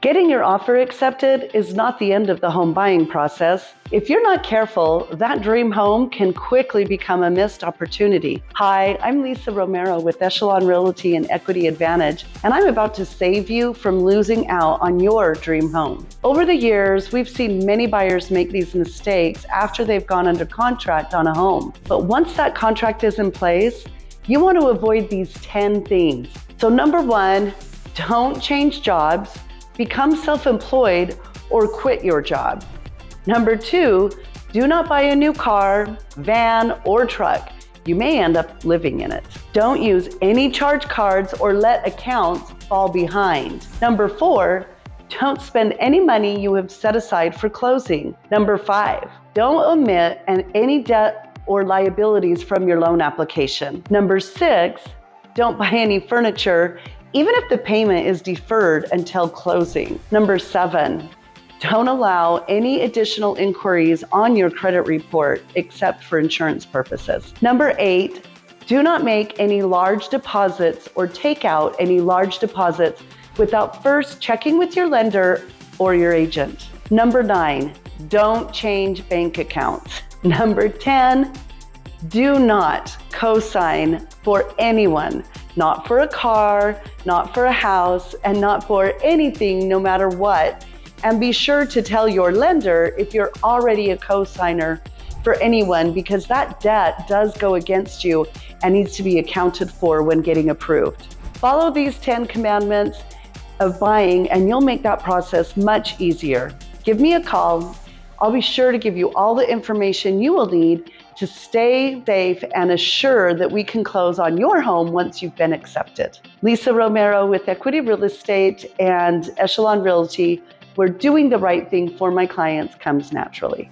Getting your offer accepted is not the end of the home buying process. If you're not careful, that dream home can quickly become a missed opportunity. Hi, I'm Lisa Romero with Echelon Realty and Equity Advantage, and I'm about to save you from losing out on your dream home. Over the years, we've seen many buyers make these mistakes after they've gone under contract on a home. But once that contract is in place, you want to avoid these 10 things. So number 1, don't change jobs, become self-employed, or quit your job. Number 2, do not buy a new car, van, or truck. You may end up living in it. Don't use any charge cards or let accounts fall behind. Number 4, don't spend any money you have set aside for closing. Number 5, don't omit any debt or liabilities from your loan application. Number 6, don't buy any furniture, even if the payment is deferred until closing. Number 7, don't allow any additional inquiries on your credit report except for insurance purposes. Number 8, do not make any large deposits or take out any large deposits without first checking with your lender or your agent. Number 9, don't change bank accounts. Number 10, do not co-sign for anyone, not for a car, not for a house, and not for anything, no matter what. And be sure to tell your lender if you're already a co-signer for anyone, because that debt does go against you and needs to be accounted for when getting approved. Follow these 10 commandments of buying and you'll make that process much easier. Give me a call. I'll be sure to give you all the information you will need to stay safe and assure that we can close on your home once you've been accepted. Lisa Romero with Equity Real Estate and Echelon Realty, where doing the right thing for my clients comes naturally.